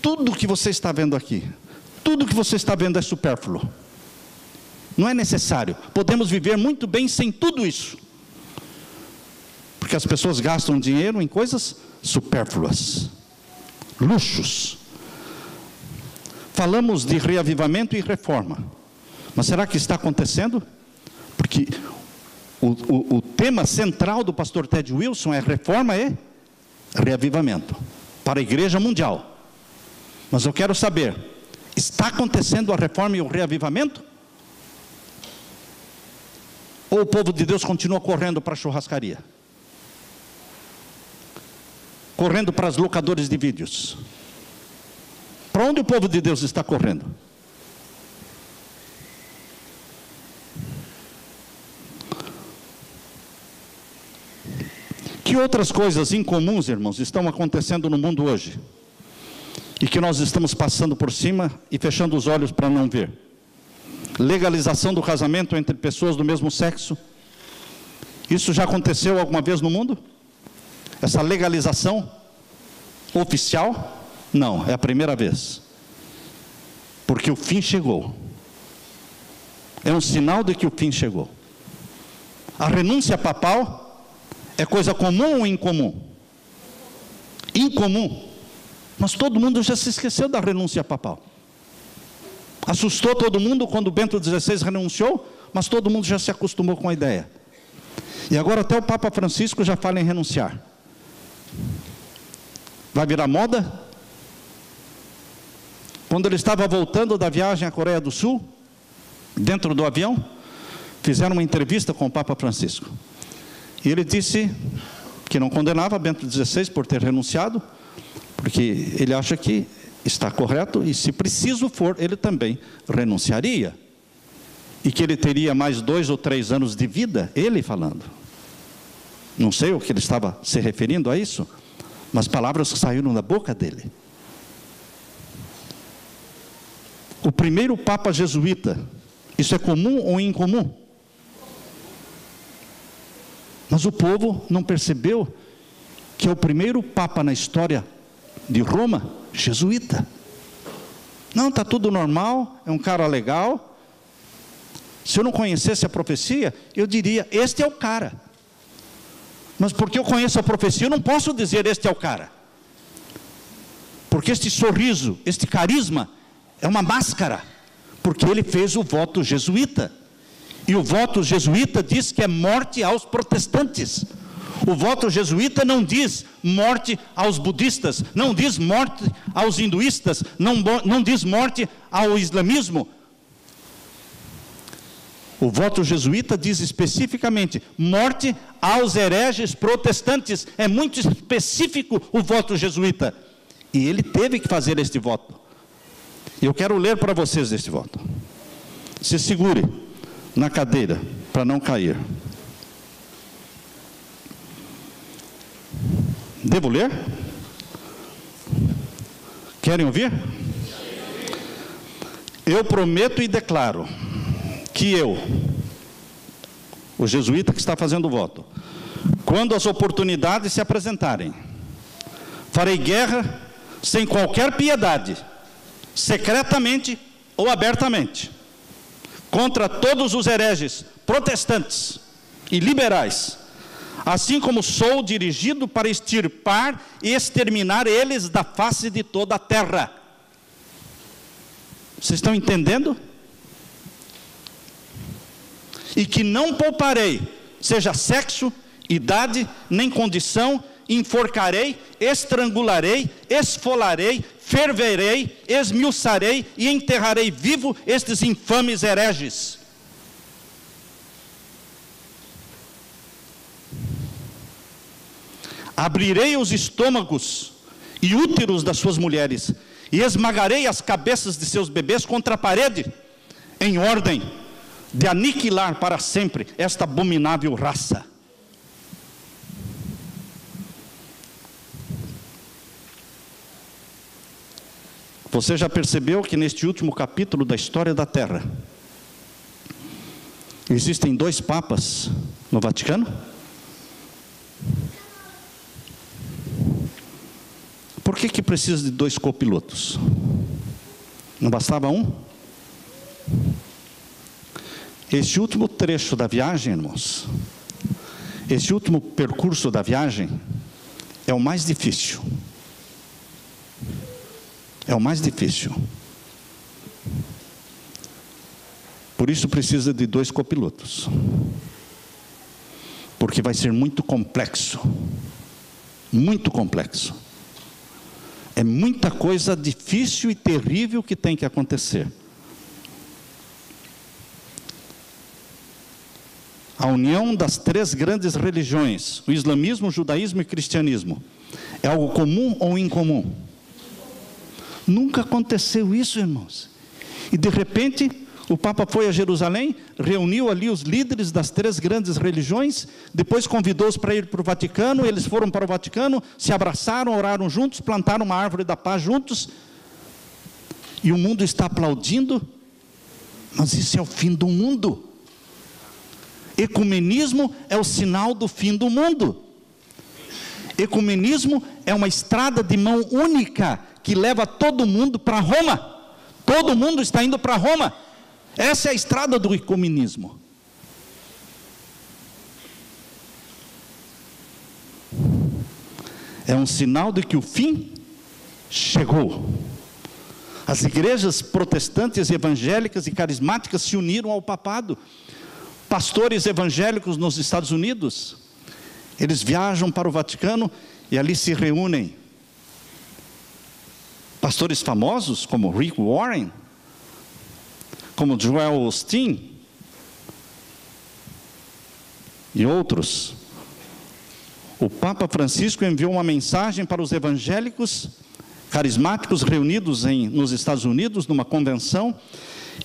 tudo que você está vendo aqui, tudo que você está vendo é supérfluo. Não é necessário. Podemos viver muito bem sem tudo isso. Porque as pessoas gastam dinheiro em coisas supérfluas. Luxos. Falamos de reavivamento e reforma. Mas será que está acontecendo? Porque o tema central do pastor Ted Wilson é reforma e reavivamento. Para a igreja mundial. Mas eu quero saber, está acontecendo a reforma e o reavivamento? Ou o povo de Deus continua correndo para a churrascaria? Correndo para as locadoras de vídeos? Para onde o povo de Deus está correndo? Que outras coisas incomuns, irmãos, estão acontecendo no mundo hoje? E que nós estamos passando por cima e fechando os olhos para não ver? Legalização do casamento entre pessoas do mesmo sexo. Isso já aconteceu alguma vez no mundo? Essa legalização oficial? Não, é a primeira vez. Porque o fim chegou. É um sinal de que o fim chegou. A renúncia papal é coisa comum ou incomum? Incomum. Mas todo mundo já se esqueceu da renúncia papal. Assustou todo mundo quando Bento XVI renunciou, mas todo mundo já se acostumou com a ideia. E agora até o Papa Francisco já fala em renunciar. Vai virar moda? Quando ele estava voltando da viagem à Coreia do Sul, dentro do avião, fizeram uma entrevista com o Papa Francisco. E ele disse que não condenava Bento XVI por ter renunciado, porque ele acha que está correto, e se preciso for, ele também renunciaria. E que ele teria mais 2 ou 3 anos de vida, ele falando. Não sei o que ele estava se referindo a isso, mas palavras que saíram da boca dele. O primeiro Papa jesuíta, isso é comum ou incomum? Mas o povo não percebeu que é o primeiro Papa na história de Roma, jesuíta. Não, está tudo normal, é um cara legal. Se eu não conhecesse a profecia, eu diria, este é o cara. Mas porque eu conheço a profecia, eu não posso dizer, este é o cara. Porque este sorriso, este carisma, é uma máscara. Porque ele fez o voto jesuíta. E o voto jesuíta diz que é morte aos protestantes. O voto jesuíta não diz morte aos budistas, não diz morte aos hinduístas, não diz morte ao islamismo. O voto jesuíta diz especificamente morte aos hereges protestantes. É muito específico o voto jesuíta. E ele teve que fazer este voto. Eu quero ler para vocês este voto. Se segure na cadeira para não cair. Devo ler? Querem ouvir? Eu prometo e declaro que eu, o jesuíta que está fazendo o voto, quando as oportunidades se apresentarem, farei guerra sem qualquer piedade, secretamente ou abertamente, contra todos os hereges protestantes e liberais, assim como sou dirigido para extirpar e exterminar eles da face de toda a terra. Vocês estão entendendo? E que não pouparei, seja sexo, idade, nem condição, enforcarei, estrangularei, esfolarei, ferverei, esmiuçarei e enterrarei vivo estes infames hereges. Abrirei os estômagos e úteros das suas mulheres e esmagarei as cabeças de seus bebês contra a parede, em ordem de aniquilar para sempre esta abominável raça. Você já percebeu que neste último capítulo da história da Terra, existem 2 papas no Vaticano? Por que precisa de 2 copilotos? Não bastava um? Este último trecho da viagem, irmãos, este último percurso da viagem é o mais difícil. É o mais difícil. Por isso precisa de 2 copilotos. Porque vai ser muito complexo. Muito complexo. É muita coisa difícil e terrível que tem que acontecer. A união das 3 grandes religiões, o islamismo, o judaísmo e o cristianismo, é algo comum ou incomum? Nunca aconteceu isso, irmãos. E de repente, o Papa foi a Jerusalém, reuniu ali os líderes das 3 grandes religiões, depois convidou-os para ir para o Vaticano, eles foram para o Vaticano, se abraçaram, oraram juntos, plantaram uma árvore da paz juntos, e o mundo está aplaudindo, mas isso é o fim do mundo. Ecumenismo é o sinal do fim do mundo. Ecumenismo é uma estrada de mão única, que leva todo mundo para Roma. Todo mundo está indo para Roma. Essa é a estrada do ecumenismo. É um sinal de que o fim chegou. As igrejas protestantes, evangélicas e carismáticas se uniram ao papado. Pastores evangélicos nos Estados Unidos, eles viajam para o Vaticano e ali se reúnem. Pastores famosos como Rick Warren, como Joel Osteen e outros. O Papa Francisco enviou uma mensagem para os evangélicos carismáticos reunidos nos Estados Unidos, numa convenção,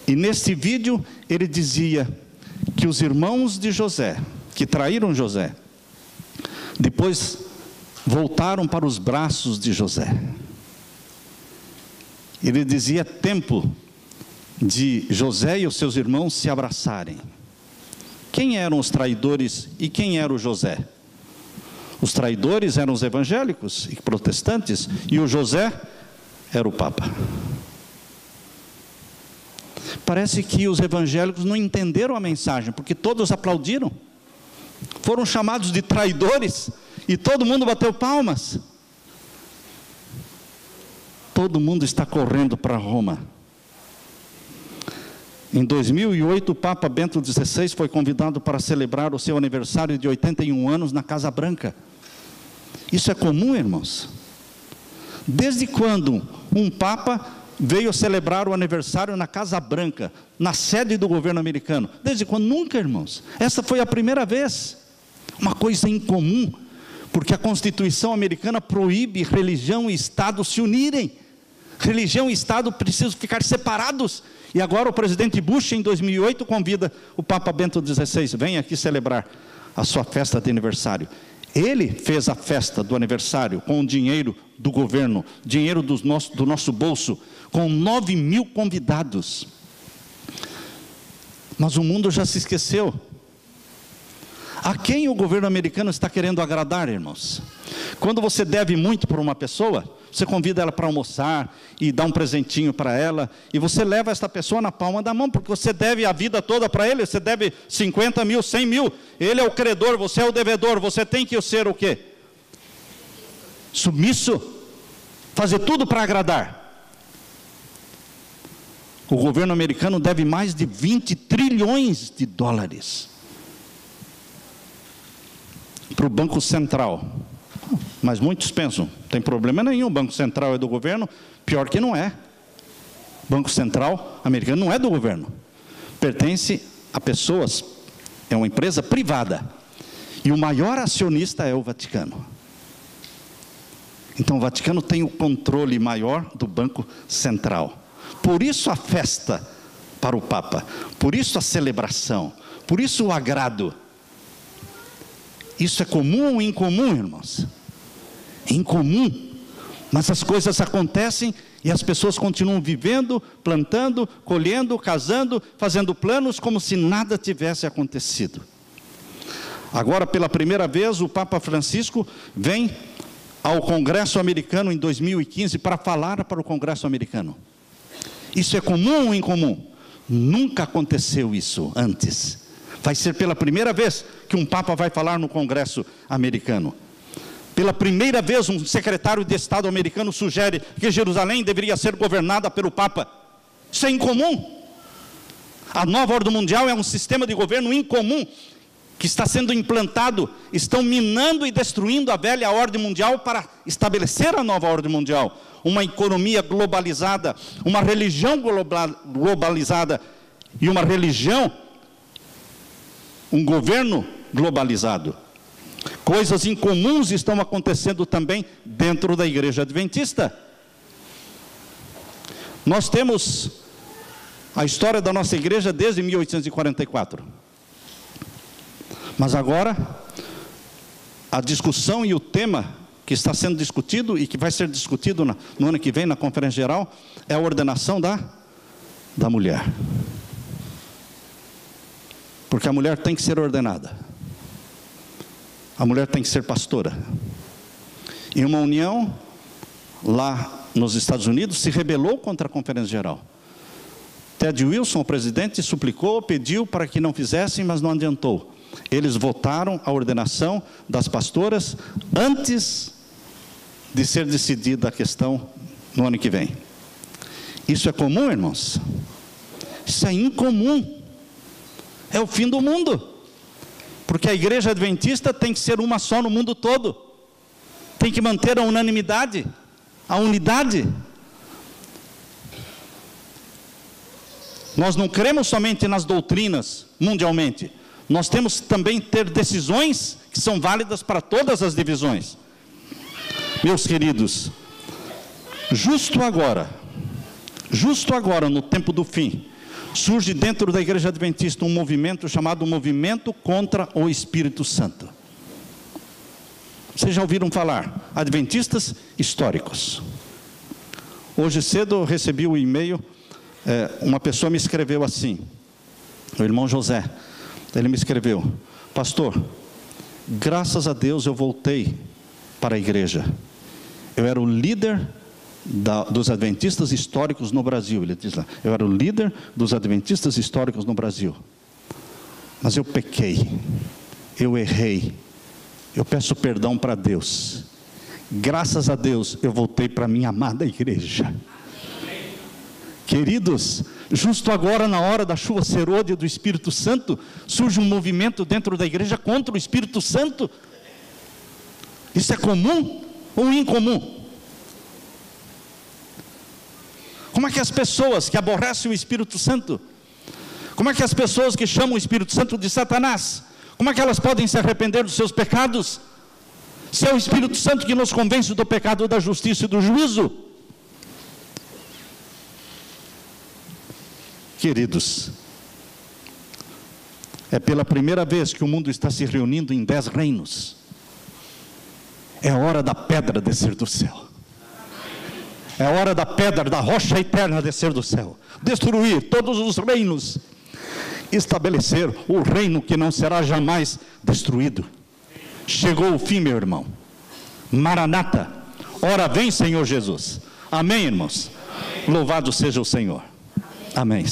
e neste vídeo ele dizia que os irmãos de José, que traíram José, depois voltaram para os braços de José. Ele dizia: tempo de José e os seus irmãos se abraçarem. Quem eram os traidores e quem era o José? Os traidores eram os evangélicos e protestantes, e o José era o Papa. Parece que os evangélicos não entenderam a mensagem, porque todos aplaudiram, foram chamados de traidores, e todo mundo bateu palmas. Todo mundo está correndo para Roma. Em 2008, o Papa Bento XVI foi convidado para celebrar o seu aniversário de 81 anos na Casa Branca. Isso é comum, irmãos? Desde quando um Papa veio celebrar o aniversário na Casa Branca, na sede do governo americano? Desde quando? Nunca, irmãos. Essa foi a primeira vez. Uma coisa incomum, porque a Constituição americana proíbe religião e Estado se unirem. Religião e Estado precisam ficar separados. E agora o presidente Bush, em 2008, convida o Papa Bento XVI, vem aqui celebrar a sua festa de aniversário. Ele fez a festa do aniversário com o dinheiro do governo, dinheiro do nosso bolso, com 9.000 convidados. Mas o mundo já se esqueceu. A quem o governo americano está querendo agradar, irmãos? Quando você deve muito para uma pessoa, você convida ela para almoçar e dá um presentinho para ela, e você leva esta pessoa na palma da mão, porque você deve a vida toda para ele, você deve 50 mil, 100 mil, ele é o credor, você é o devedor, você tem que ser o quê? Submisso, fazer tudo para agradar. O governo americano deve mais de 20 trilhões de dólares para o Banco Central. Mas muitos pensam, não tem problema nenhum, o Banco Central é do governo. Pior que não é. O Banco Central americano não é do governo, pertence a pessoas, é uma empresa privada, e o maior acionista é o Vaticano. Então o Vaticano tem o controle maior do Banco Central. Por isso a festa para o Papa, por isso a celebração, por isso o agrado. Isso é comum ou incomum, irmãos? É incomum, mas as coisas acontecem E as pessoas continuam vivendo, plantando, colhendo, casando, fazendo planos como se nada tivesse acontecido. Agora, pela primeira vez, o Papa Francisco vem ao Congresso americano em 2015 para falar para o Congresso americano. Isso é comum ou incomum? Nunca aconteceu isso antes. Vai ser pela primeira vez que um Papa vai falar no Congresso americano. Pela primeira vez, um secretário de Estado americano sugere que Jerusalém deveria ser governada pelo Papa. Isso é incomum. A nova ordem mundial é um sistema de governo incomum que está sendo implantado. Estão minando e destruindo a velha ordem mundial para estabelecer a nova ordem mundial. Uma economia globalizada, uma religião globalizada e uma religião, um governo globalizado. Coisas incomuns estão acontecendo também dentro da Igreja Adventista. Nós temos a história da nossa igreja desde 1844. Mas agora, a discussão e o tema que está sendo discutido e que vai ser discutido no ano que vem na Conferência Geral é a ordenação da mulher. Porque a mulher tem que ser ordenada. A mulher tem que ser pastora. E uma união lá nos Estados Unidos se rebelou contra a Conferência Geral. Ted Wilson, o presidente, suplicou, pediu para que não fizessem, mas não adiantou. Eles votaram a ordenação das pastoras antes de ser decidida a questão no ano que vem. Isso é comum, irmãos? Isso é incomum. É o fim do mundo. Porque a igreja adventista tem que ser uma só no mundo todo. Tem que manter a unanimidade, a unidade. Nós não cremos somente nas doutrinas mundialmente. Nós temos também ter decisões que são válidas para todas as divisões. Meus queridos, justo agora, no tempo do fim, surge dentro da igreja adventista um movimento chamado Movimento contra o Espírito Santo. Vocês já ouviram falar? Adventistas históricos. Hoje cedo eu recebi um e-mail, uma pessoa me escreveu assim, o irmão José, ele me escreveu: pastor, graças a Deus eu voltei para a igreja. Eu era o líder dos adventistas históricos no Brasil. Ele diz lá, eu era o líder dos adventistas históricos no Brasil, mas eu pequei, eu errei, eu peço perdão para Deus, graças a Deus eu voltei para a minha amada igreja. Queridos, justo agora na hora da chuva serôdia do Espírito Santo, surge um movimento dentro da igreja contra o Espírito Santo. Isso é comum ou incomum? Como é que as pessoas que aborrecem o Espírito Santo, como é que as pessoas que chamam o Espírito Santo de Satanás, como é que elas podem se arrepender dos seus pecados, se é o Espírito Santo que nos convence do pecado, da justiça e do juízo? Queridos, é pela primeira vez que o mundo está se reunindo em 10 reinos. É a hora da pedra descer do céu. É a hora da pedra, da rocha eterna descer do céu, destruir todos os reinos, estabelecer o reino que não será jamais destruído. Chegou o fim, meu irmão. Maranata, ora vem, Senhor Jesus. Amém, irmãos? Louvado seja o Senhor. Amém.